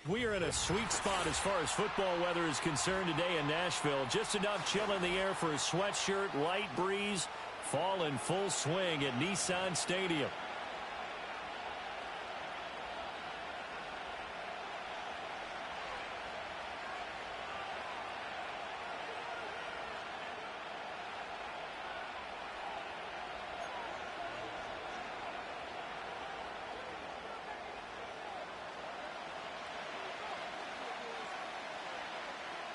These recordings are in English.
We are in a sweet spot as far as football weather is concerned today in Nashville. Just enough chill in the air for a sweatshirt, light breeze, fall in full swing at Nissan Stadium.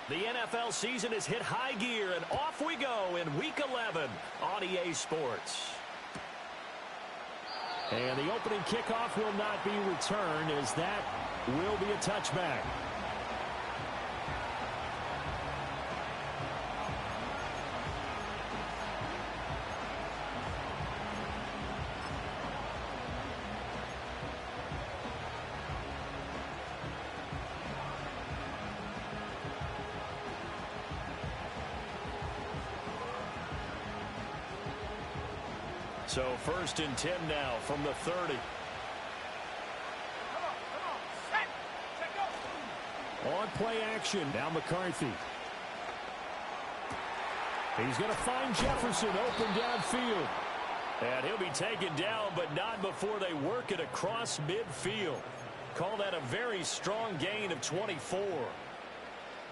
The NFL season has hit high gear, and off we go in Week 11 on EA Sports. And the opening kickoff will not be returned, as that will be a touchback. So 1st and 10 now from the 30. On play action, now McCarthy. He's going to find Jefferson open downfield. And he'll be taken down, but not before they work it across midfield. Call that a very strong gain of 24.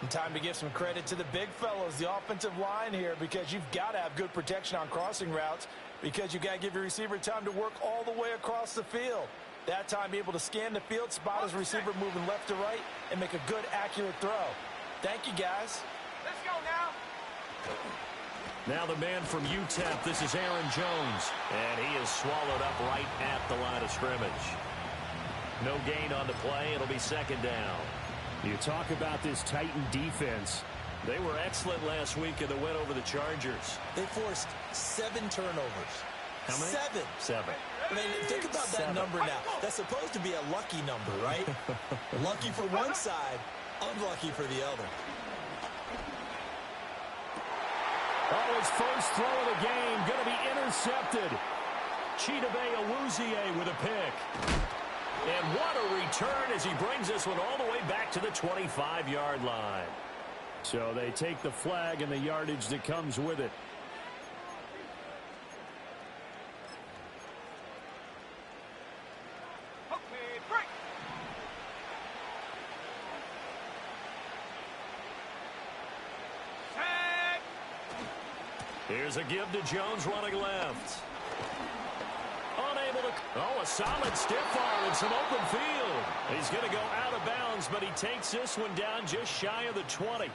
And time to give some credit to the big fellows, the offensive line here, because you've got to have good protection on crossing routes, because you've got to give your receiver time to work all the way across the field. That time, be able to scan the field, spot his receiver moving left to right, and make a good, accurate throw. Thank you, guys. Let's go now. Now the man from UTEP, this is Aaron Jones. And he is swallowed up right at the line of scrimmage. No gain on the play. It'll be 2nd down. You talk about this Titan defense. They were excellent last week in the win over the Chargers. They forced 7 turnovers. How many? 7. I mean, think about that number now. That's supposed to be a lucky number, right? Lucky for one side, unlucky for the other. Oh, his first throw of the game going to be intercepted. Chidobe Awuzie with a pick. And what a return as he brings this one all the way back to the 25-yard line. So they take the flag and the yardage that comes with it. Okay, break. Set. Here's a give to Jones running left. Unable to... Oh, a solid stiff arm and some open field. He's going to go out of bounds, but he takes this one down just shy of the 20.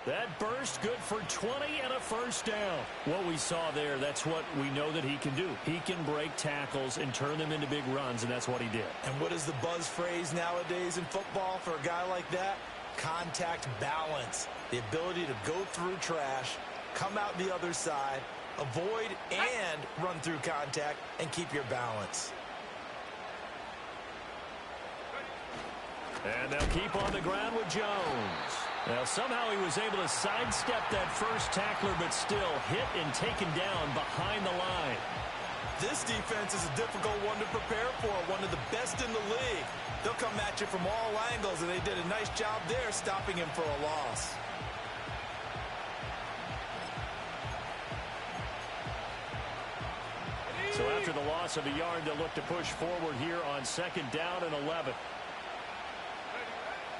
That burst good for 20 and a first down. What we saw there, that's what we know that he can do. He can break tackles and turn them into big runs, and that's what he did. And what is the buzz phrase nowadays in football for a guy like that? Contact balance. The ability to go through trash, come out the other side, avoid and run through contact, and keep your balance. And they'll keep on the ground with Jones. Now, somehow he was able to sidestep that first tackler, but still hit and taken down behind the line. This defense is a difficult one to prepare for, one of the best in the league. They'll come at you from all angles, and they did a nice job there stopping him for a loss. So after the loss of a yard, they'll look to push forward here on 2nd down and 11.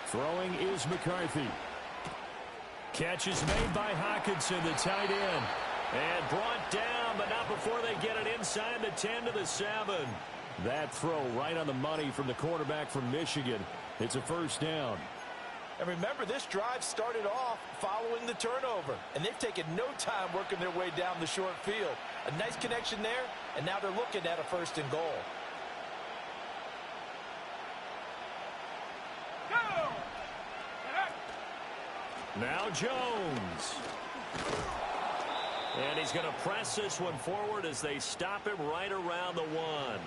Throwing is McCarthy. Catch is made by Hockenson, the tight end. And brought down, but not before they get it inside the 10 to the 7. That throw right on the money from the quarterback from Michigan. It's a first down. And remember, this drive started off following the turnover. And they've taken no time working their way down the short field. A nice connection there, and now they're looking at a 1st and goal. Now Jones. And he's going to press this one forward as they stop him right around the 1.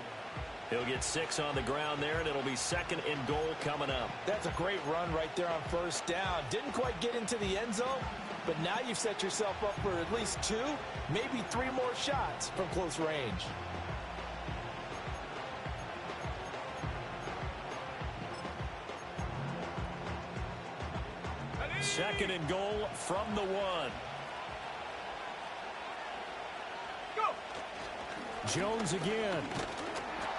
He'll get 6 on the ground there, and it'll be 2nd and goal coming up. That's a great run right there on 1st down. Didn't quite get into the end zone, but now you've set yourself up for at least 2, maybe 3 more shots from close range. second and goal from the 1. Go. Jones again.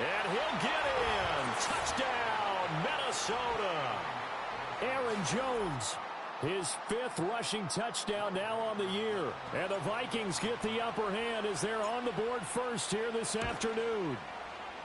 And he'll get in. Touchdown, Minnesota. Aaron Jones, his 5th rushing touchdown now on the year. And the Vikings get the upper hand as they're on the board first here this afternoon.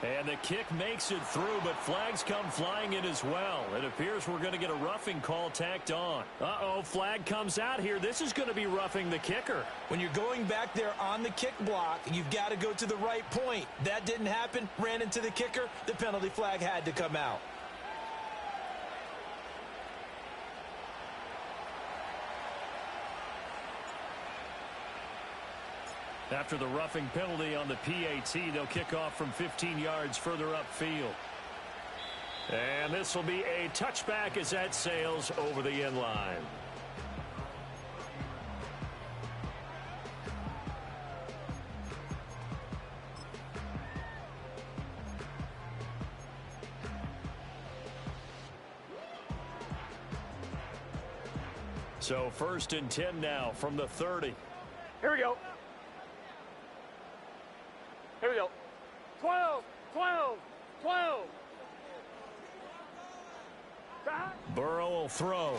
And the kick makes it through, but flags come flying in as well. It appears we're going to get a roughing call tacked on. Uh-oh, flag comes out here. This is going to be roughing the kicker. When you're going back there on the kick block, you've got to go to the right point. That didn't happen. Ran into the kicker. The penalty flag had to come out. After the roughing penalty on the PAT, they'll kick off from 15 yards further upfield. And this will be a touchback as that sails over the end line. So 1st and 10 now from the 30. Here we go. Here we go. 12, 12, 12. Burrow will throw.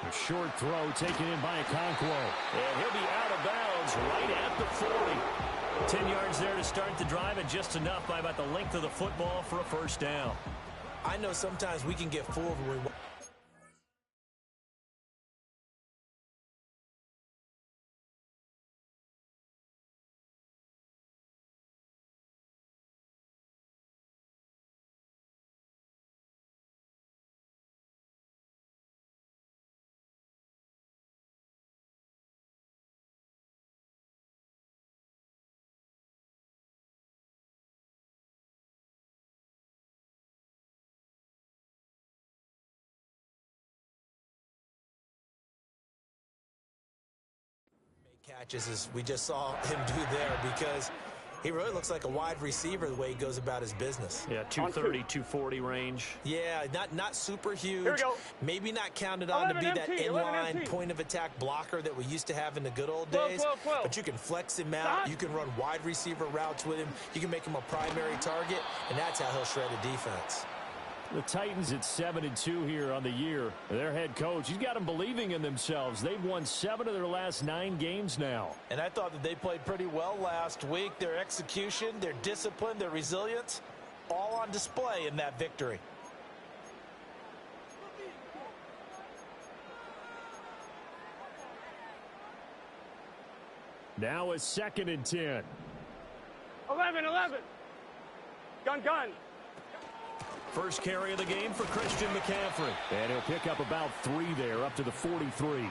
A short throw taken in by Okonkwo. And he'll be out of bounds right at the 40. 10 yards there to start the drive, and just enough by about the length of the football for a first down. I know sometimes we can get fooled when we... catches as we just saw him do there, because he really looks like a wide receiver the way he goes about his business. Yeah, 230, 240 range. Yeah, not super huge. Here we go. Maybe not counted on to be that inline point of attack blocker that we used to have in the good old days. 12, 12. But you can flex him out. You can run wide receiver routes with him. You can make him a primary target, and that's how he'll shred a defense. The Titans at 7-2 here on the year. Their head coach, he's got them believing in themselves. They've won 7 of their last 9 games now. And I thought that they played pretty well last week. Their execution, their discipline, their resilience, all on display in that victory. Now a 2nd and 10. 11, 11. Gun, gun. First carry of the game for Christian McCaffrey. And he'll pick up about 3 there, up to the 43.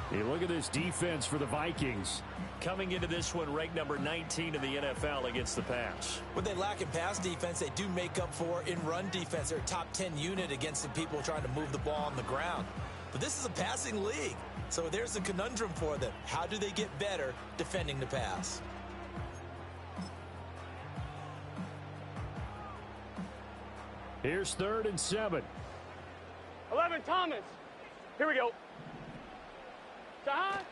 Hey, look at this defense for the Vikings. Coming into this one, ranked number 19 in the NFL against the pass. What they lack in pass defense, they do make up for in run defense. They're a top 10 unit against the people trying to move the ball on the ground. But this is a passing league, so there's a conundrum for them. How do they get better defending the pass? Here's 3rd and 7. 11, Thomas. Here we go. Side.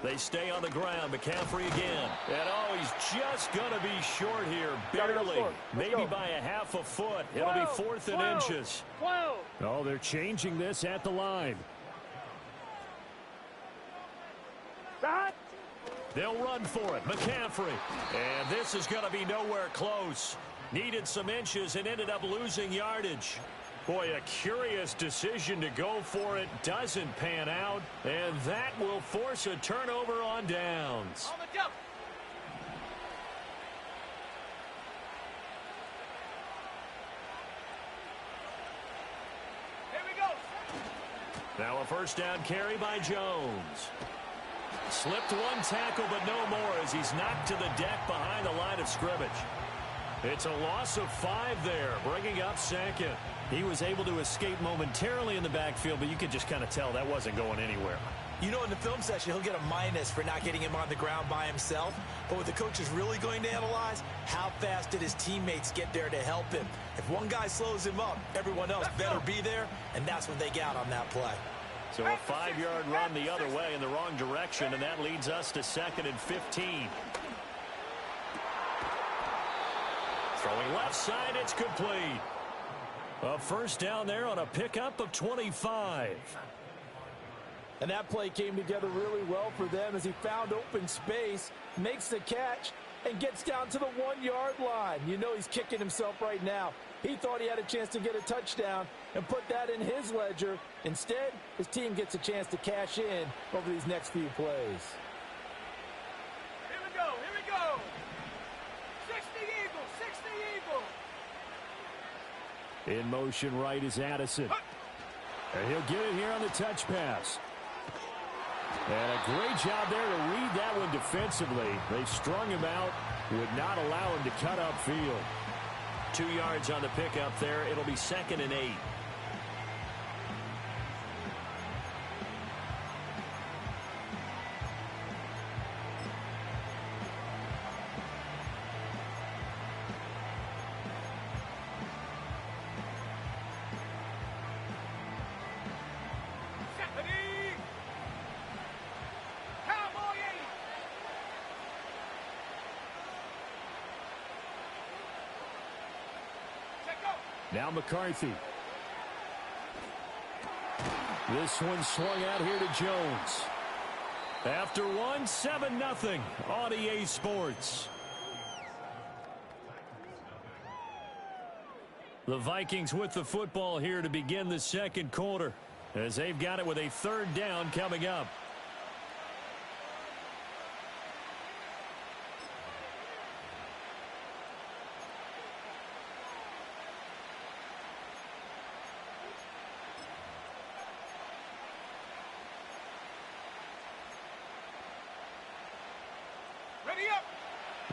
They stay on the ground. McCaffrey again. And oh, he's just going to be short here. Barely. Maybe by a half a foot. It'll be 4th and inches. 12. Oh, they're changing this at the line. Side. They'll run for it. McCaffrey. And this is going to be nowhere close. Needed some inches and ended up losing yardage. Boy, a curious decision to go for it. Doesn't pan out. And that will force a turnover on downs. On the jump. Here we go. Now a first down carry by Jones. Slipped one tackle, but no more as he's knocked to the deck behind the line of scrimmage. It's a loss of 5 there, bringing up 2nd. He was able to escape momentarily in the backfield, but you could just kind of tell that wasn't going anywhere. You know, in the film session, he'll get a minus for not getting him on the ground by himself. But what the coach is really going to analyze, how fast did his teammates get there to help him? If one guy slows him up, everyone else better be there, and that's what they got on that play. So a 5-yard run the other way in the wrong direction, and that leads us to 2nd and 15. Throwing left side, it's complete. A first down there on a pickup of 25. And that play came together really well for them as he found open space, makes the catch, and gets down to the 1-yard line. You know he's kicking himself right now. He thought he had a chance to get a touchdown and put that in his ledger. Instead, his team gets a chance to cash in over these next few plays. Here we go, here we go. 60 Eagles, 60 Eagles. In motion right is Addison. And he'll get it here on the touch pass. And a great job there to read that one defensively. They strung him out, would not allow him to cut upfield. 2 yards on the pickup there. It'll be 2nd and 8. Now McCarthy. This one swung out here to Jones. After one, 7-0 on EA Sports. The Vikings with the football here to begin the second quarter, as they've got it with a 3rd down coming up.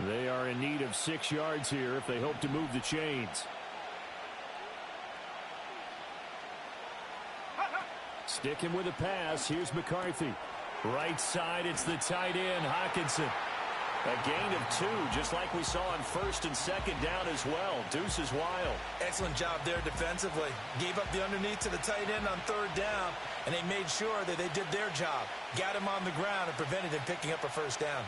They are in need of 6 yards here if they hope to move the chains. Sticking with a pass. Here's McCarthy. Right side, it's the tight end, Hockenson. A gain of 2, just like we saw on 1st and 2nd down as well. Deuce is wild. Excellent job there defensively. Gave up the underneath to the tight end on 3rd down, and they made sure that they did their job. Got him on the ground and prevented him picking up a 1st down.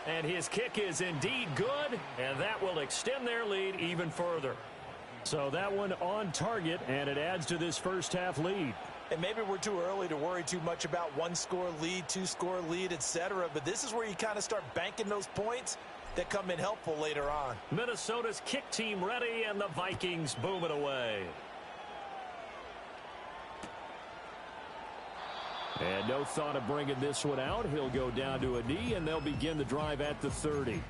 And his kick is indeed good, and that will extend their lead even further. So that one on target, and it adds to this first half lead. And maybe we're too early to worry too much about 1-score lead, 2-score lead, etc. But this is where you kind of start banking those points that come in helpful later on. Minnesota's kick team ready, and the Vikings boom it away. And no thought of bringing this one out. He'll go down to a knee, and they'll begin the drive at the 30.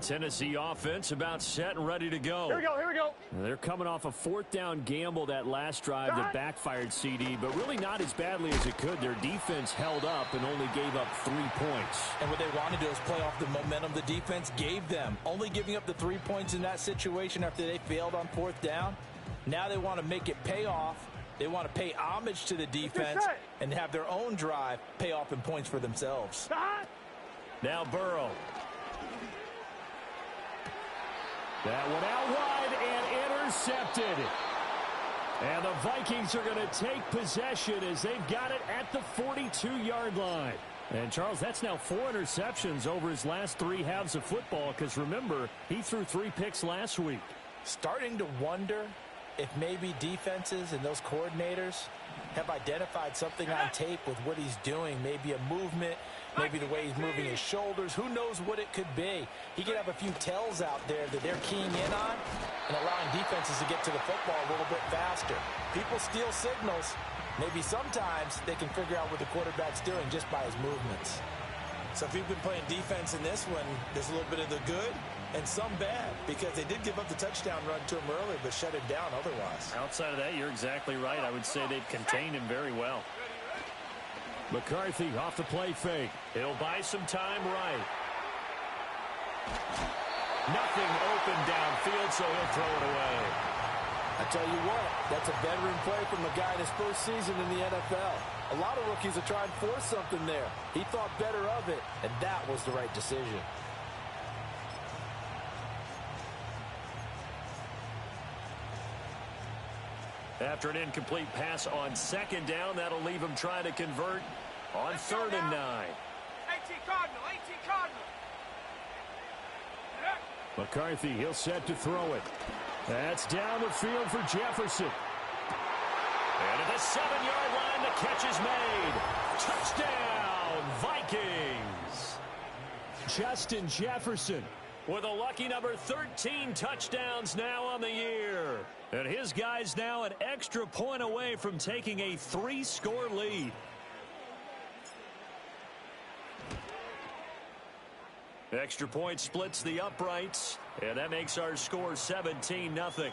Tennessee offense about set and ready to go. Here we go, here we go. They're coming off a 4th down gamble that last drive that backfired CD, but really not as badly as it could. Their defense held up and only gave up 3 points. And what they want to do is play off the momentum the defense gave them. Only giving up the 3 points in that situation after they failed on 4th down. Now they want to make it pay off. They want to pay homage to the defense and have their own drive pay off in points for themselves. Now Burrow. That one out wide and intercepted. And the Vikings are going to take possession as they've got it at the 42-yard line. And, Charles, that's now 4 interceptions over his last 3 halves of football because, remember, he threw 3 picks last week. Starting to wonder if maybe defenses and those coordinators have identified something on tape with what he's doing. Maybe a movement, maybe the way he's moving his shoulders. Who knows what it could be? He could have a few tells out there that they're keying in on and allowing defenses to get to the football a little bit faster. People steal signals. Maybe sometimes they can figure out what the quarterback's doing just by his movements. So if you've been playing defense in this one, there's a little bit of the good and some bad, because they did give up the touchdown run to him earlier but shut it down otherwise. Outside of that, you're exactly right. I would say they've contained him very well. McCarthy off the play fake. He'll buy some time right. Nothing open downfield, so he'll throw it away. I tell you what, that's a veteran play from a guy in his first season in the NFL. A lot of rookies are trying to force something there. He thought better of it, and that was the right decision. After an incomplete pass on second down, that'll leave him trying to convert on 3rd and 9. 18 Cardinal, 18 Cardinal. McCarthy, he'll set to throw it. That's down the field for Jefferson. And at the 7-yard line, the catch is made. Touchdown, Vikings. Justin Jefferson with a lucky number 13 touchdowns now on the year. And his guys now an extra point away from taking a 3-score lead. Extra point splits the uprights, and that makes our score 17-0.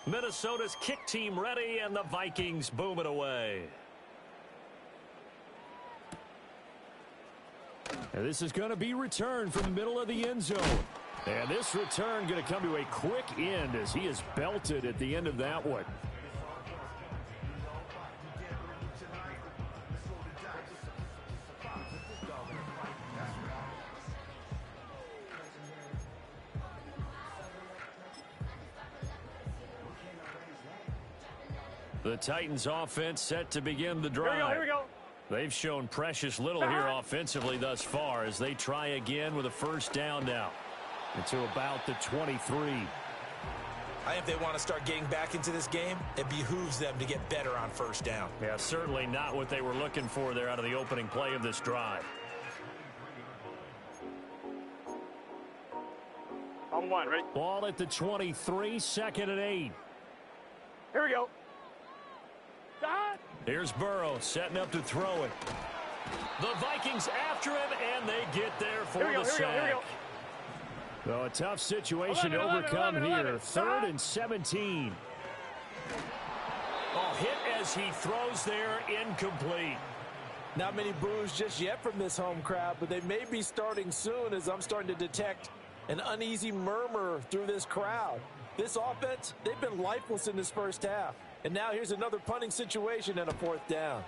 Minnesota's kick team ready, and the Vikings boom it away. And this is going to be returned from the middle of the end zone. And this return going to come to a quick end as he is belted at the end of that one. The Titans offense set to begin the drive. Here we go. They've shown precious little here offensively thus far as they try again with a first down now. Into about the 23. I think if they want to start getting back into this game, it behooves them to get better on first down. Yeah, certainly not what they were looking for there out of the opening play of this drive. On 1, ready? Ball at the 23, 2nd and 8. Here we go. Here's Burrow setting up to throw it. The Vikings after him, and they get there for the sack. So a tough situation to overcome here. 3rd and 17. Oh, hit as he throws there, incomplete. Not many boos just yet from this home crowd, but they may be starting soon as I'm starting to detect an uneasy murmur through this crowd. This offense, they've been lifeless in this first half. And now here's another punting situation and a 4th down.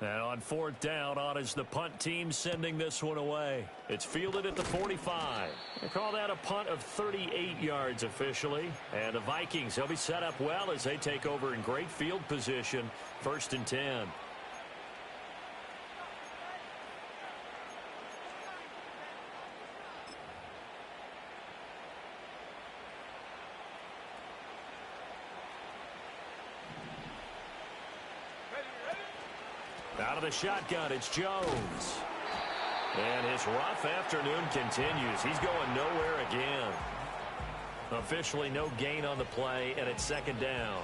And on 4th down, on is the punt team sending this one away. It's fielded at the 45. They call that a punt of 38 yards officially. And the Vikings, they'll be set up well as they take over in great field position. 1st and 10. Out of the shotgun, it's Jones. And his rough afternoon continues. He's going nowhere again. Officially no gain on the play, and it's 2nd down.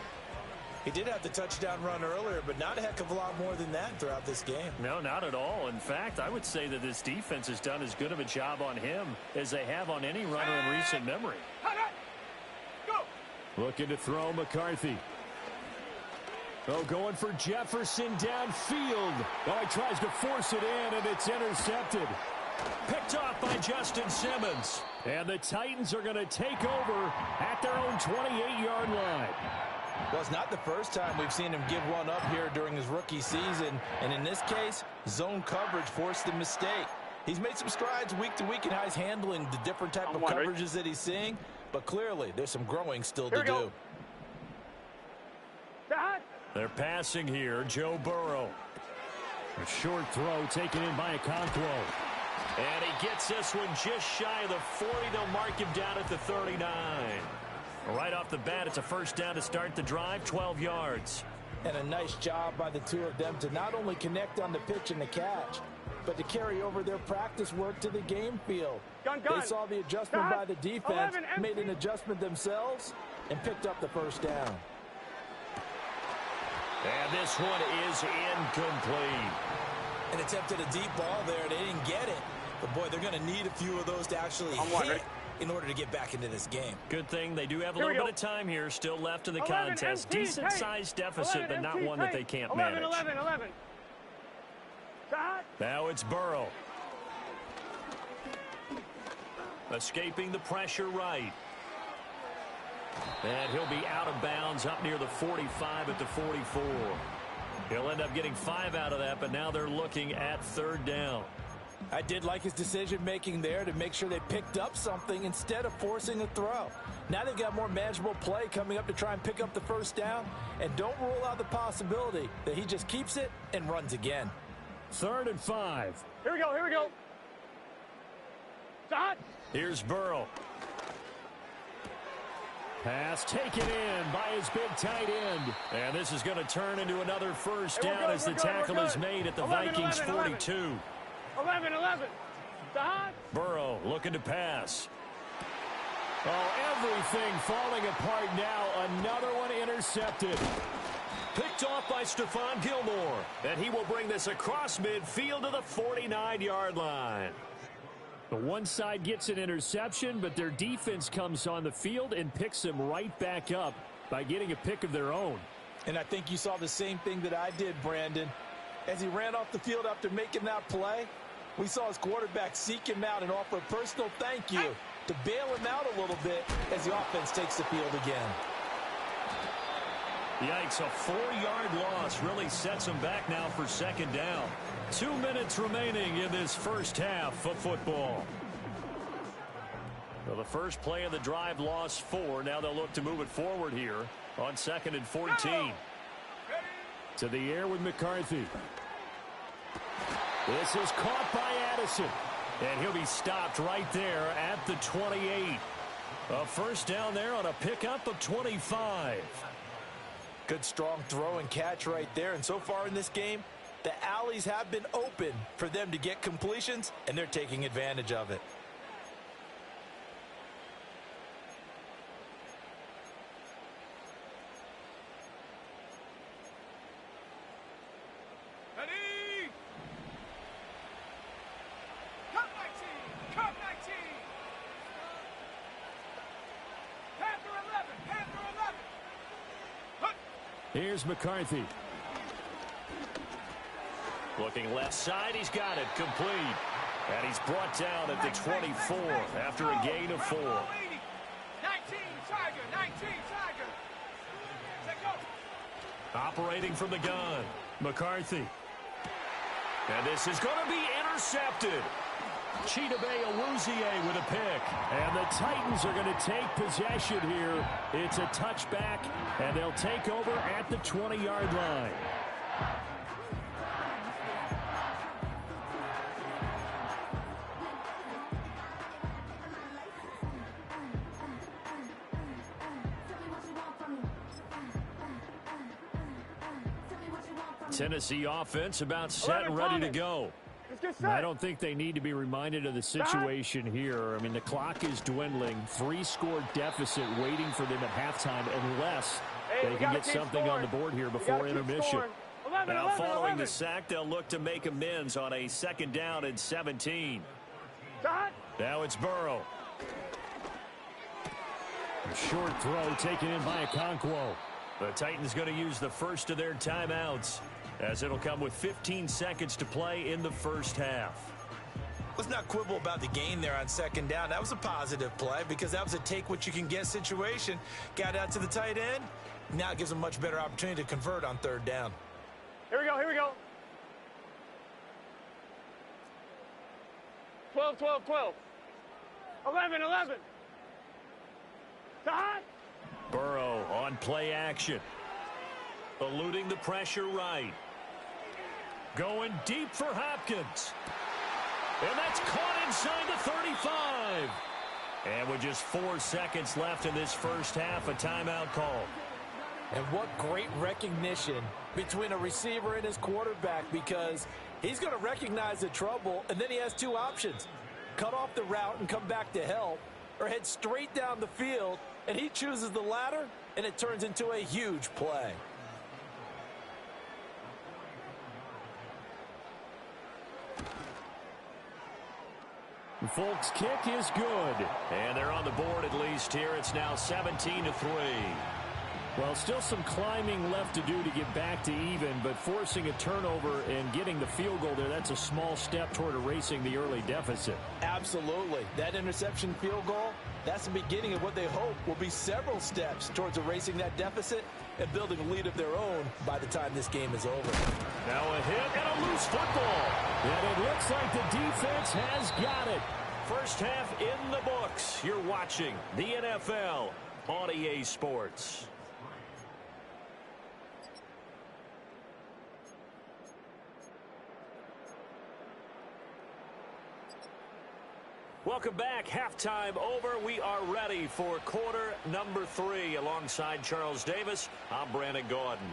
He did have the touchdown run earlier, but not a heck of a lot more than that throughout this game. No, not at all. In fact, I would say that this defense has done as good of a job on him as they have on any runner in recent memory. Go. Looking to throw McCarthy. Oh, going for Jefferson downfield. Oh, he tries to force it in, and it's intercepted. Picked off by Justin Simmons. And the Titans are going to take over at their own 28-yard line. Well, it's not the first time we've seen him give one up here during his rookie season. And in this case, zone coverage forced the mistake. He's made some strides week to week in how he's handling the different type of coverages that he's seeing. But clearly, there's some growing still to do. They're passing here, Joe Burrow. A short throw taken in by Okonkwo. And he gets this one just shy of the 40. They'll mark him down at the 39. Right off the bat, it's a first down to start the drive, 12 yards. And a nice job by the two of them to not only connect on the pitch and the catch, but to carry over their practice work to the game field. They saw the adjustment by the defense, made an adjustment themselves, and picked up the first down. And this one is incomplete. An attempt at a deep ball there. They didn't get it. But, boy, they're going to need a few of those to actually hit in order to get back into this game. Good thing they do have a little bit of time here still left in the 11, contest. MT, Decent-sized deficit, 11, but not MT, one that they can't 11, manage. 11, 11. Shot. Now it's Burrow. Escaping the pressure right. And he'll be out of bounds up near the 45 at the 44. He'll end up getting 5 out of that, but now they're looking at third down. I did like his decision-making there to make sure they picked up something instead of forcing a throw. Now they've got more manageable play coming up to try and pick up the first down, and don't rule out the possibility that he just keeps it and runs again. 3rd and 5. Here we go, here we go. Shot. Here's Burrow. Pass taken in by his big tight end. And this is going to turn into another first down as the tackle is made at the 11, Vikings 11, 42. 11, 11. Shot. Burrow looking to pass. Oh, everything falling apart now. Another one intercepted. Picked off by Stephon Gilmore. And he will bring this across midfield to the 49-yard line. The one side gets an interception, but their defense comes on the field and picks them right back up by getting a pick of their own. And I think you saw the same thing that I did, Brandon. As he ran off the field after making that play, we saw his quarterback seek him out and offer a personal thank you to bail him out a little bit as the offense takes the field again. Yikes, a 4-yard loss really sets them back now for second down. 2 minutes remaining in this first half of football. Well, the first play of the drive lost 4. Now they'll look to move it forward here on 2nd and 14. To the air with McCarthy. This is caught by Addison. And he'll be stopped right there at the 28. A first down there on a pickup of 25. Good strong throw and catch right there. And so far in this game, the alleys have been open for them to get completions, and they're taking advantage of it. Ready. Cut 19. Cut 19. Panther 11. Panther 11. Hut. Here's McCarthy. Looking left side, he's got it complete. And he's brought down at the 24 after a gain of 4. 19 Tiger. 19 Tiger. Take go. Operating from the gun, McCarthy. And this is going to be intercepted. Chidobe Awuzie with a pick. And the Titans are going to take possession here. It's a touchback, and they'll take over at the 20-yard line. Tennessee offense about set and ready to go. Let's get set. I don't think they need to be reminded of the situation here. I mean, the clock is dwindling. 3-score deficit waiting for them at halftime unless they can get something on the board here before intermission. 11, Now 11, following 11. the sack, they'll look to make amends on a 2nd down and 17. Shot. Now it's Burrow. A short throw taken in by Okonkwo. The Titans going to use the first of their timeouts, as it'll come with 15 seconds to play in the first half. Let's not quibble about the gain there on 2nd down. That was a positive play because that was a take-what-you-can-get situation. Got out to the tight end. Now it gives them a much better opportunity to convert on 3rd down. Here we go, here we go. 12, 12, 12. 11, 11. Shot. Burrow on play action. Eluding the pressure right. Going deep for Hopkins. And that's caught inside the 35. And with just 4 seconds left in this first half, a timeout call. And what great recognition between a receiver and his quarterback, because he's going to recognize the trouble, and then he has 2 options. Cut off the route and come back to help, or head straight down the field, and he chooses the latter, and it turns into a huge play. Folks' kick is good. And they're on the board at least here. It's now 17-3. Well, still some climbing left to do to get back to even, but forcing a turnover and getting the field goal there, that's a small step toward erasing the early deficit. Absolutely. That interception field goal, that's the beginning of what they hope will be several steps towards erasing that deficit and building a lead of their own by the time this game is over. Now a hit and a loose football. And it looks like the defense has got it. First half in the books. You're watching the NFL on EA Sports. Welcome back. Halftime over. We are ready for quarter number 3. Alongside Charles Davis, I'm Brandon Gordon.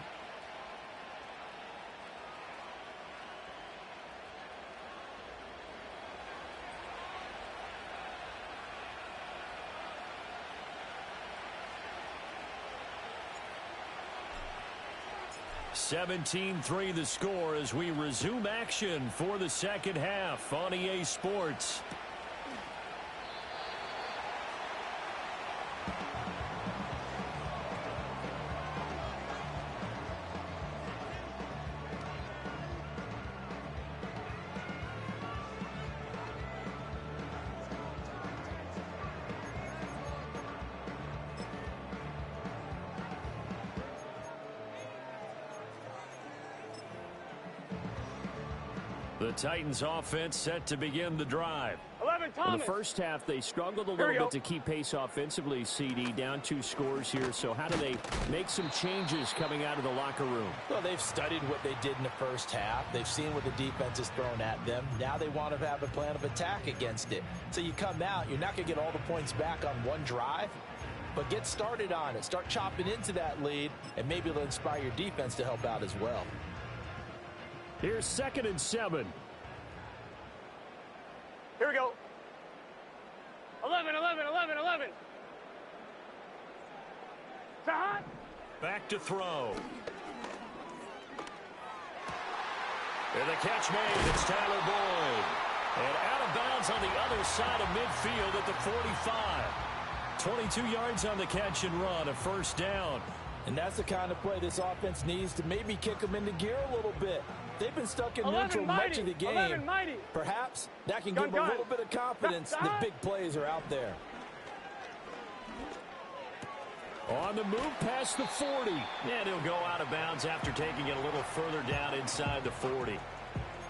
(17-3) the score as we resume action for the second half on EA Sports. The Titans offense set to begin the drive. 11, Thomas. In the first half, they struggled a little bit to keep pace offensively, CD, down 2 scores here. So how do they make some changes coming out of the locker room? Well, they've studied what they did in the first half. They've seen what the defense has thrown at them. Now they want to have a plan of attack against it. So you come out, you're not going to get all the points back on one drive, but get started on it. Start chopping into that lead, and maybe it'll inspire your defense to help out as well. Here's 2nd and 7. Here we go. 11, 11, 11, 11. Hot. Back to throw. And the catch made. It's Tyler Boyd. And out of bounds on the other side of midfield at the 45. 22 yards on the catch and run, a first down. And that's the kind of play this offense needs to maybe kick them into gear a little bit. They've been stuck in neutral much of the game. Perhaps that can give them a little bit of confidence that big plays are out there. On the move past the 40. And he'll go out of bounds after taking it a little further down inside the 40.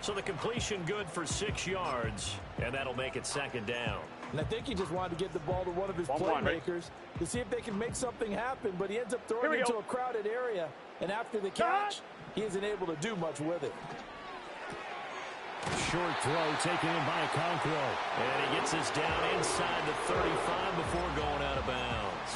So the completion good for 6 yards, and that'll make it 2nd down. And I think he just wanted to get the ball to one of his playmakers to see if they can make something happen, but he ends up throwing it into a crowded area, and after the catch, he isn't able to do much with it. Short throw taken in by Okonkwo. And he gets this down inside the 35 before going out of bounds.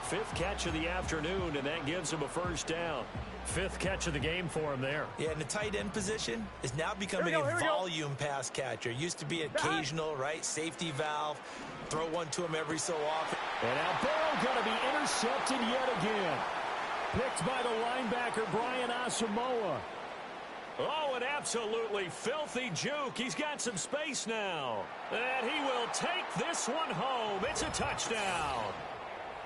5th catch of the afternoon, and that gives him a first down. 5th catch of the game for him there. Yeah, and the tight end position is now becoming a volume pass catcher. Used to be occasional, right? Safety valve. Throw one to him every so often. And now Burrow going to be intercepted yet again. Picked by the linebacker, Brian Asamoah. Oh, an absolutely filthy juke. He's got some space now. And he will take this one home. It's a touchdown.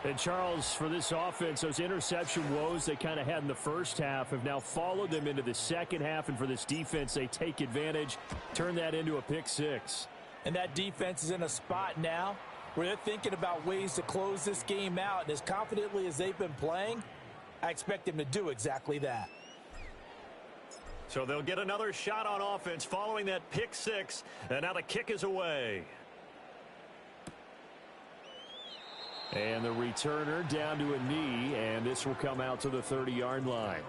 And Charles, for this offense, those interception woes they kind of had in the first half have now followed them into the second half. And for this defense, they take advantage, turn that into a pick 6. And that defense is in a spot now where they're thinking about ways to close this game out. And as confidently as they've been playing, I expect them to do exactly that. So they'll get another shot on offense following that pick 6. And now the kick is away. And the returner down to a knee, and this will come out to the 30-yard line.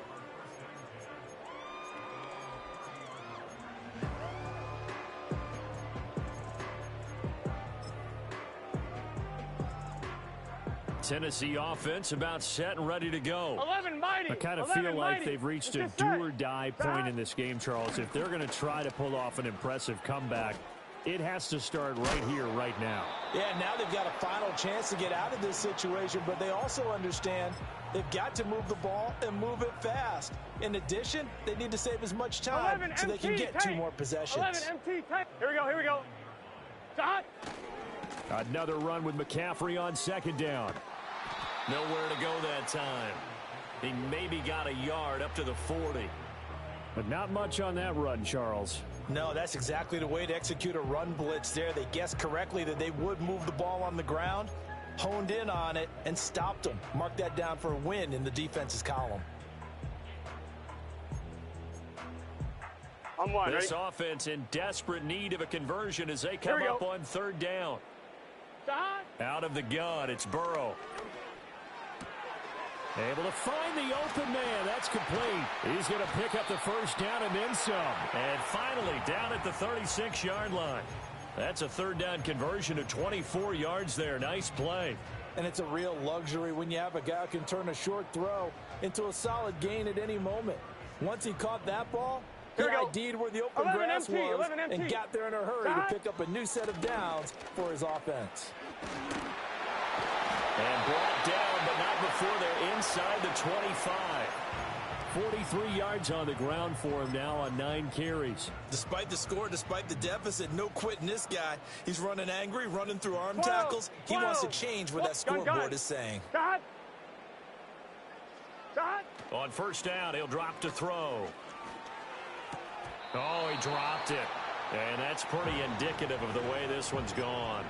Tennessee offense about set and ready to go. 11 mighty. I kind of feel like they've reached a do-or-die point in this game, Charles. If they're going to try to pull off an impressive comeback, it has to start right here, right now. Yeah, now they've got a final chance to get out of this situation, but they also understand they've got to move the ball and move it fast. In addition, they need to save as much time so they can get 2 more possessions. 11 MT tight. Here we go, here we go. Stop. Another run with McCaffrey on second down. Nowhere to go that time. He maybe got a yard up to the 40. But not much on that run, Charles. No, that's exactly the way to execute a run blitz there. They guessed correctly that they would move the ball on the ground, honed in on it, and stopped them. Mark that down for a win in the defense's column. I'm one. This Ready? offense in desperate need of a conversion as they come up on third down. Stop. Out of the gun, it's Burrow. Able to find the open man. That's complete. He's going to pick up the first down and then some. And finally, down at the 36-yard line. That's a third down conversion of 24 yards there. Nice play. And it's a real luxury when you have a guy who can turn a short throw into a solid gain at any moment. Once he caught that ball, he ID'd where the open grass was and got there in a hurry to pick up a new set of downs for his offense. And brought down, but not before they're inside the 25. 43 yards on the ground for him now on 9 carries. Despite the score, despite the deficit, no quitting this guy. He's running angry, running through arm tackles. He wants to change what that scoreboard is saying. Stop. Stop. On first down, he'll drop to throw. Oh, he dropped it. And that's pretty indicative of the way this one's gone.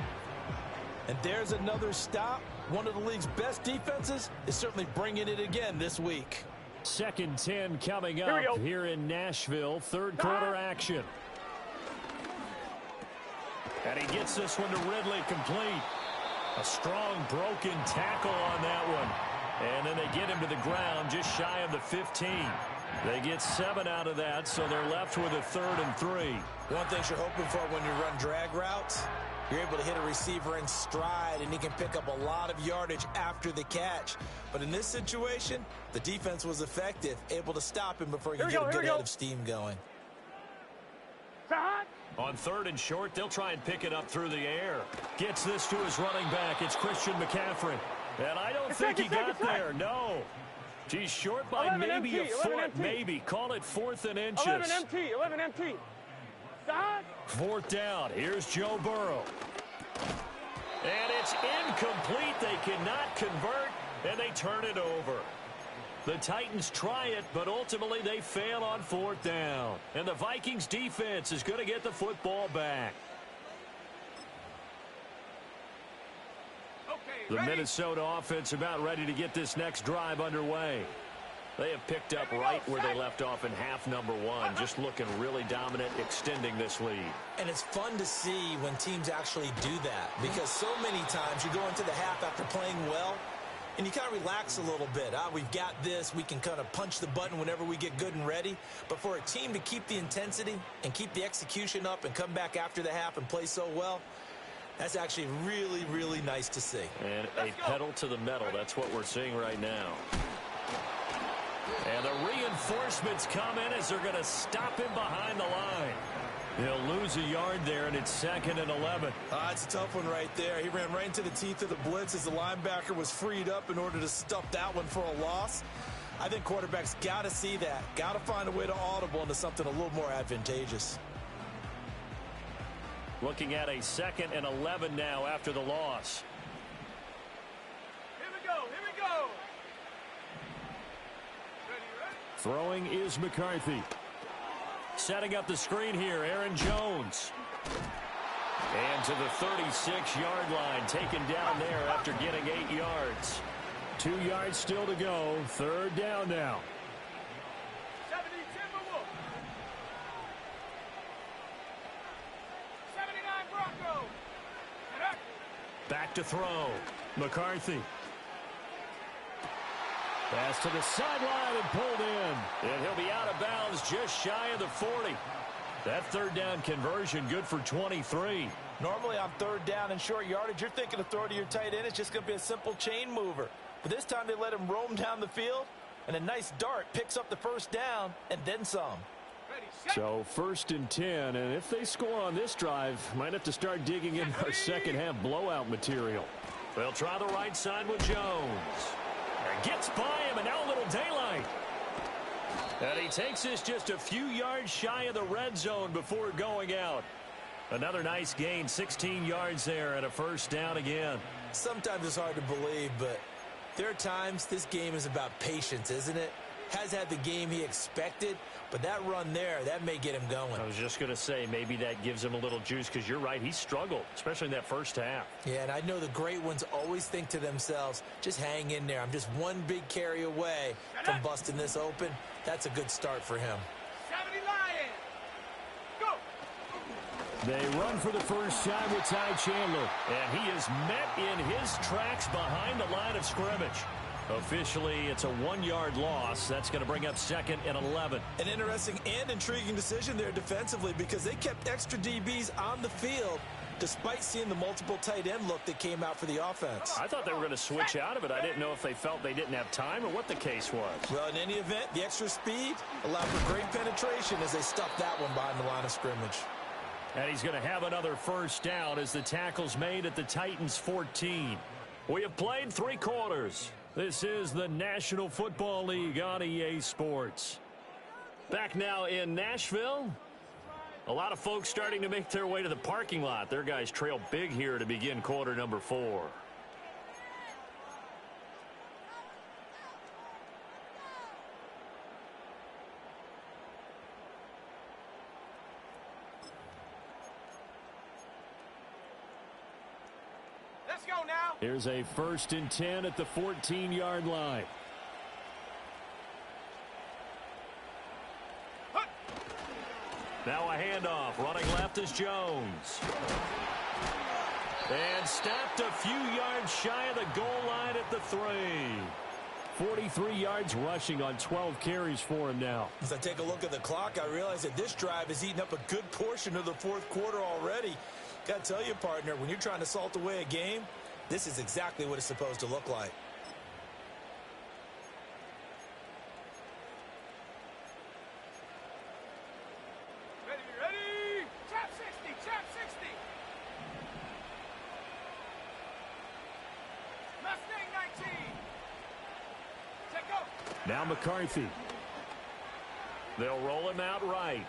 And there's another stop. One of the league's best defenses is certainly bringing it again this week. 2nd and 10 coming up here in Nashville. Third quarter action. And he gets this one to Ridley complete. A strong broken tackle on that one. And then they get him to the ground just shy of the 15. They get 7 out of that, so they're left with a 3rd and 3. One thing you're hoping for when you run drag routes, you're able to hit a receiver in stride, and he can pick up a lot of yardage after the catch. But in this situation, the defense was effective, able to stop him before he could get a good head of steam going. Stop. On 3rd and short, they'll try and pick it up through the air. Gets this to his running back. It's Christian McCaffrey. And I don't think he got there. No. He's short by maybe a foot, maybe. Call it 4th and inches. 11 MT. Stop. 4th down. Here's Joe Burrow. And it's incomplete. They cannot convert, and they turn it over. The Titans try it, but ultimately they fail on 4th down. And the Vikings defense is going to get the football back. The Minnesota offense about ready to get this next drive underway. They have picked up right where they left off in half number 1, just looking really dominant, extending this lead. And it's fun to see when teams actually do that, because so many times you go into the half after playing well, and you kind of relax a little bit. We've got this. We can kind of punch the button whenever we get good and ready. But for a team to keep the intensity and keep the execution up and come back after the half and play so well, that's actually really, really nice to see. And a pedal to the metal. That's what we're seeing right now. And the reinforcements come in as they're going to stop him behind the line. He'll lose a yard there, and it's 2nd and 11. It's a tough one right there. He ran right into the teeth of the blitz as the linebacker was freed up in order to stuff that one for a loss. I think quarterbacks got to see that. Got to find a way to audible into something a little more advantageous. Looking at a 2nd and 11 now after the loss. Here we go. Throwing is McCarthy. Setting up the screen here, Aaron Jones. And to the 36-yard line, taken down there after getting 8 yards. 2 yards still to go. 3rd down now. 70 Timberwolves. 79 Broncos. Back to throw. McCarthy. Pass to the sideline and pulled in. And he'll be out of bounds just shy of the 40. That 3rd down conversion good for 23. Normally on 3rd down and short yardage, you're thinking of throw to your tight end. It's just going to be a simple chain mover. But this time they let him roam down the field, and a nice dart picks up the first down and then some. So 1st and 10, and if they score on this drive, might have to start digging in our second half blowout material. They'll try the right side with Jones. And gets by him, and now a little daylight. And he takes this just a few yards shy of the red zone before going out. Another nice gain, 16 yards there and a first down again. Sometimes it's hard to believe, but there are times this game is about patience, isn't it? Has had the game he expected, but that run there, that may get him going. I was just going to say, maybe that gives him a little juice because you're right, he struggled, especially in that first half. Yeah, and I know the great ones always think to themselves, just hang in there. I'm just one big carry away from busting this open. That's a good start for him. 70 Lions. Go. They run for the first time with Ty Chandler. And he is met in his tracks behind the line of scrimmage. Officially, it's a 1-yard loss. That's going to bring up 2nd and 11. An interesting and intriguing decision there defensively because they kept extra DBs on the field despite seeing the multiple tight end look that came out for the offense. I thought they were going to switch out of it. I didn't know if they felt they didn't have time or what the case was. Well, in any event, the extra speed allowed for great penetration as they stuffed that one behind the line of scrimmage. And he's going to have another first down as the tackle's made at the Titans' 14. We have played 3 quarters. This is the National Football League on EA Sports. Back now in Nashville. A lot of folks starting to make their way to the parking lot. Their guys trail big here to begin quarter number 4. Let's go now. Here's a 1st and 10 at the 14-yard line. Now a handoff. Running left is Jones. And stopped a few yards shy of the goal line at the 3. 43 yards rushing on 12 carries for him now. As I take a look at the clock, I realize that this drive has eaten up a good portion of the 4th quarter already. Got to tell you, partner, when you're trying to salt away a game, this is exactly what it's supposed to look like. Ready. Trap 60. Mustang 19. Take go. Now McCarthy. They'll roll him out right.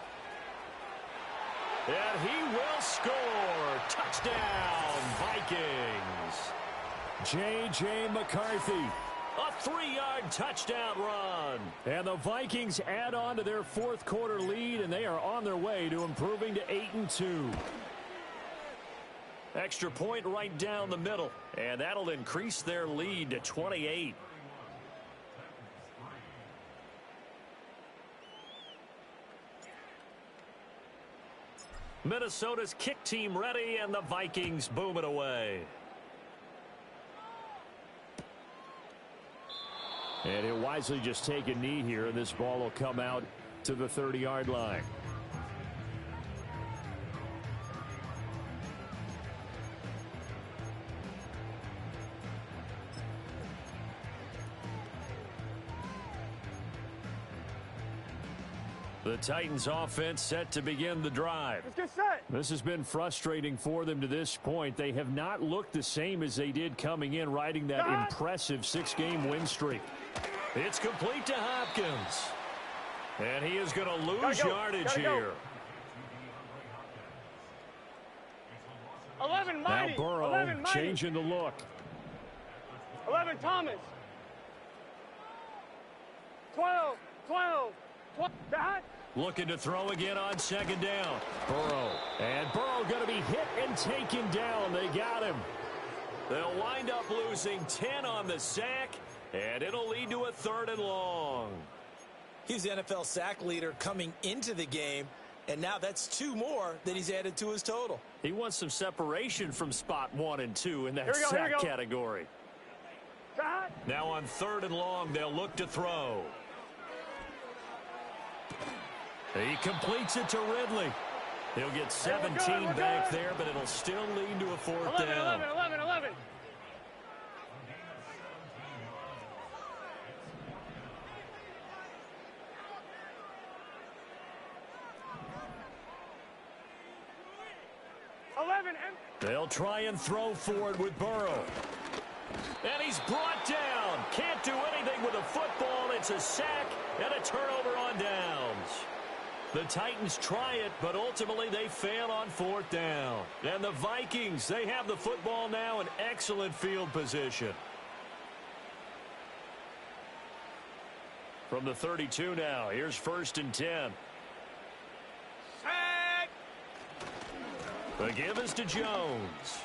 And he will score. Touchdown, Vikings. J.J. McCarthy. A 3-yard touchdown run. And the Vikings add on to their 4th quarter lead, and they are on their way to improving to 8-2. Extra point right down the middle. And that'll increase their lead to 28. Minnesota's kick team ready, and the Vikings boom it away. And he'll wisely just take a knee here, and this ball will come out to the 30-yard line. The Titans offense set to begin the drive. Let's get set. This has been frustrating for them to this point. They have not looked the same as they did coming in, riding that impressive 6-game win streak. It's complete to Hopkins. And he is going to lose yardage here. 11 Now Mighty. Burrow 11 Mighty. changing the look. 11 Thomas. 12. That. Looking to throw again on 2nd down. Burrow. And Burrow going to be hit and taken down. They got him. They'll wind up losing 10 on the sack, and it'll lead to a 3rd and long. He's the NFL sack leader coming into the game, and now that's 2 more that he's added to his total. He wants some separation from spot 1 and 2 in that sack category. Now on 3rd and long, they'll look to throw. He completes it to Ridley. He'll get 17 back there, but it'll still lead to a 4th down. 11. They'll try and throw for it with Burrow. And he's brought down. Can't do anything with a football. It's a sack and a turnover on downs. The Titans try it, but ultimately they fail on 4th down. And the Vikings, they have the football now in excellent field position. From the 32 now, here's 1st and 10. Sack! The give is to Jones.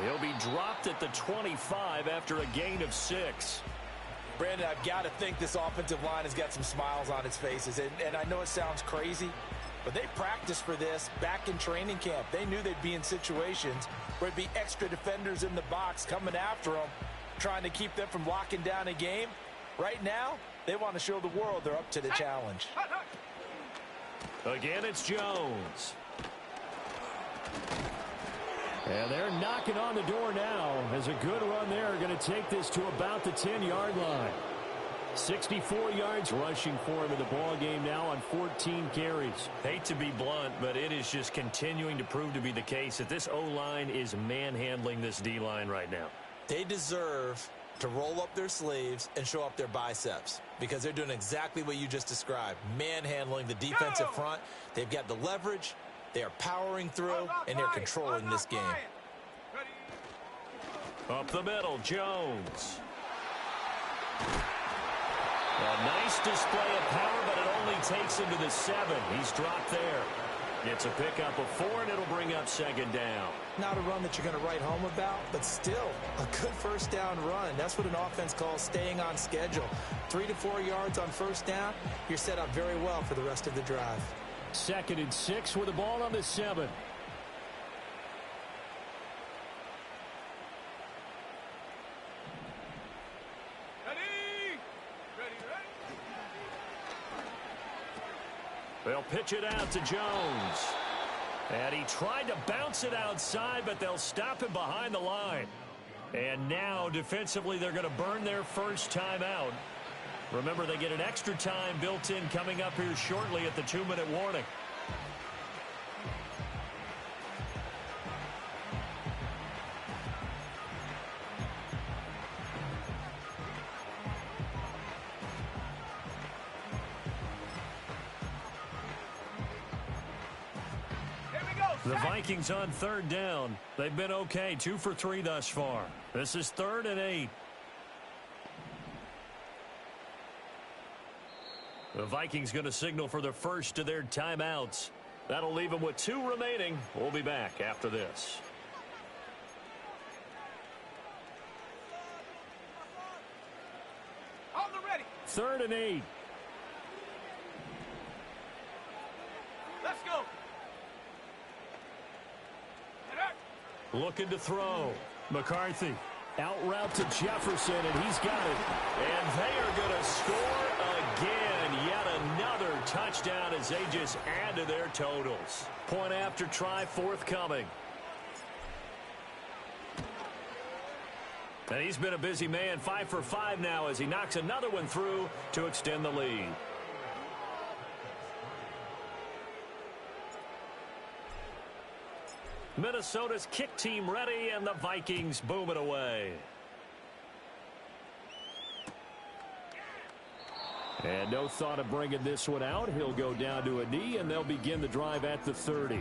He'll be dropped at the 25 after a gain of 6. Brandon, I've got to think this offensive line has got some smiles on its faces. And I know it sounds crazy, but they practiced for this back in training camp. They knew they'd be in situations where it'd be extra defenders in the box coming after them, trying to keep them from locking down a game. Right now, they want to show the world they're up to the challenge. Again, it's Jones. And they're knocking on the door now as a good run there. Going to take this to about the 10-yard line. 64 yards rushing for him in the ball game now on 14 carries. Hate to be blunt, but it is just continuing to prove to be the case that this O-line is manhandling this D-line right now. They deserve to roll up their sleeves and show up their biceps because they're doing exactly what you just described, manhandling the defensive front. They've got the leverage. They are powering through, and they're controlling this game. Up the middle, Jones. A nice display of power, but it only takes him to the 7. He's dropped there. It's a pickup of 4, and it'll bring up 2nd down. Not a run that you're going to write home about, but still a good 1st down run. That's what an offense calls staying on schedule. 3 to 4 yards on 1st down, you're set up very well for the rest of the drive. 2nd and 6 with the ball on the 7. They'll pitch it out to Jones. And he tried to bounce it outside, but they'll stop him behind the line. And now, defensively, they're going to burn their first timeout. Remember, they get an extra time built in coming up here shortly at the 2-minute warning. The Vikings on 3rd down. They've been okay, 2 for 3 thus far. This is 3rd and 8. The Vikings going to signal for the first of their timeouts. That'll leave them with 2 remaining. We'll be back after this. On the ready. 3rd and 8. Let's go. Looking to throw. McCarthy out route to Jefferson, and he's got it. And they are going to score again. Yet another touchdown as they just add to their totals. Point after try forthcoming. And he's been a busy man, 5 for 5 now as he knocks another one through to extend the lead. Minnesota's kick team ready, and the Vikings boom it away. And no thought of bringing this one out. He'll go down to a knee, and they'll begin the drive at the 30.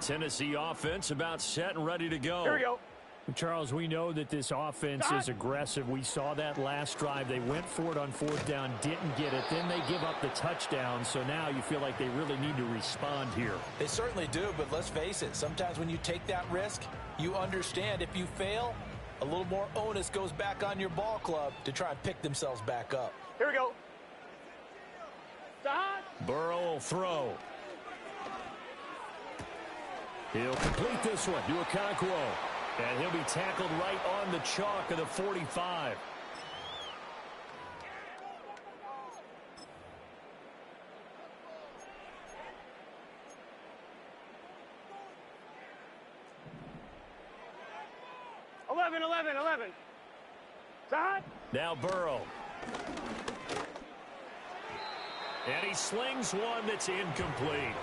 Tennessee offense about set and ready to go. Here we go. Charles, we know that this offense is aggressive. We saw that last drive. They went for it on 4th down, didn't get it. Then they give up the touchdown, so now you feel like they really need to respond here. They certainly do, but let's face it. Sometimes when you take that risk, you understand if you fail, a little more onus goes back on your ball club to try and pick themselves back up. Here we go. Burrow will throw. He'll complete this one to Okonkwo. And he'll be tackled right on the chalk of the 45. Eleven. Side. Now Burrow. And he slings one that's incomplete.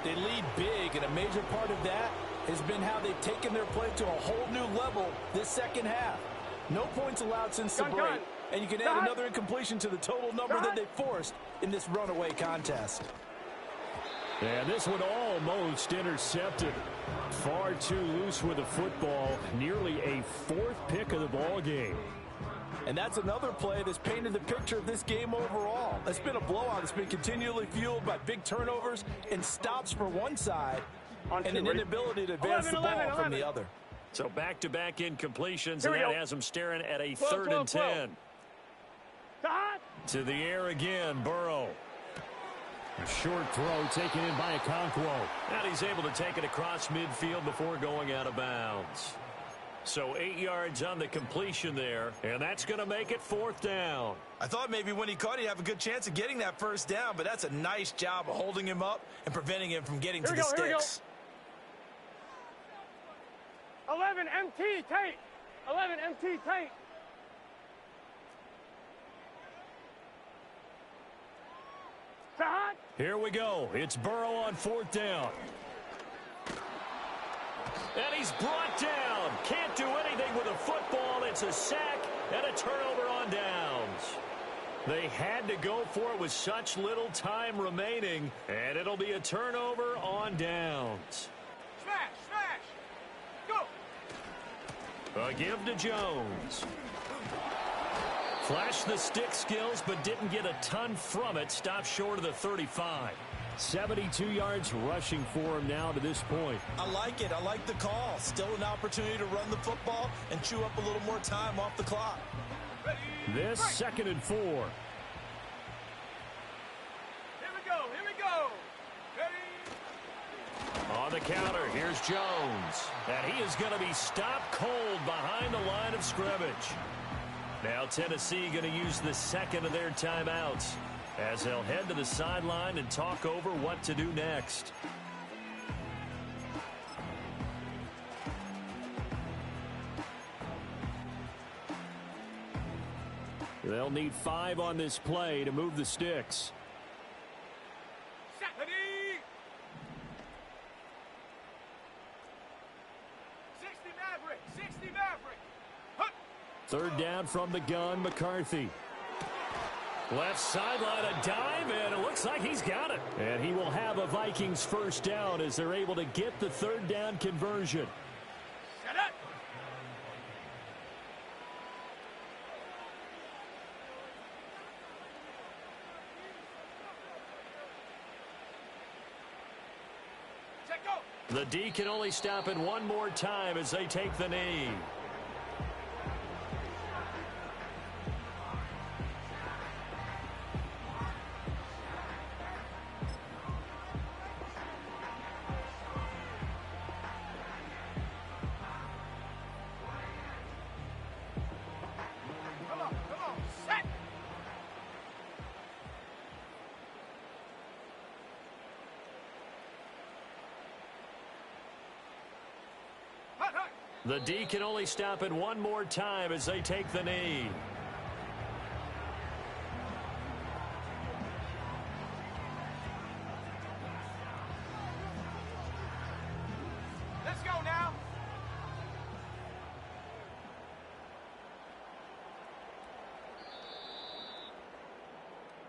They lead big, and a major part of that has been how they've taken their play to a whole new level this second half. No points allowed since the break, and you can add another incompletion to the total number that they forced in this runaway contest. And this one almost intercepted. Far too loose with the football. Nearly a fourth pick of the ball game. And that's another play that's painted the picture of this game overall. It's been a blowout that's been continually fueled by big turnovers and stops for one side and an inability to advance the ball from the other. So back-to-back incompletions, and that has them staring at a 3rd and 10. To the air again, Burrow. A short throw taken in by Okonkwo. And he's able to take it across midfield before going out of bounds. So 8 yards on the completion there, and that's going to make it 4th down. I thought maybe when he caught, he'd have a good chance of getting that first down, but that's a nice job of holding him up and preventing him from getting to the sticks. 11 MT tight. 11 MT tight. Here we go. It's Burrow on 4th down. And he's brought down. Can't do anything with a football. It's a sack and a turnover on downs. They had to go for it with such little time remaining, and it'll be a turnover on downs. Smash, smash. Go. A give to Jones. Flashed the stick skills, but didn't get a ton from it. Stopped short of the 35. 72 yards rushing for him now to this point. I like it. I like the call. Still an opportunity to run the football and chew up a little more time off the clock. This 2nd and 4. Here we go. Here we go. Ready. On the counter, here's Jones. And he is going to be stopped cold behind the line of scrimmage. Now Tennessee going to use the 2nd of their timeouts as they'll head to the sideline and talk over what to do next. They'll need 5 on this play to move the sticks. Ready. 60 Maverick. 60 Maverick. 3rd down from the gun, McCarthy. Left sideline, a dive, and it looks like he's got it. And he will have a Vikings 1st down as they're able to get the 3rd down conversion. Set up. Check go. The D can only stop it one more time as they take the knee. The D can only stop it one more time as they take the knee.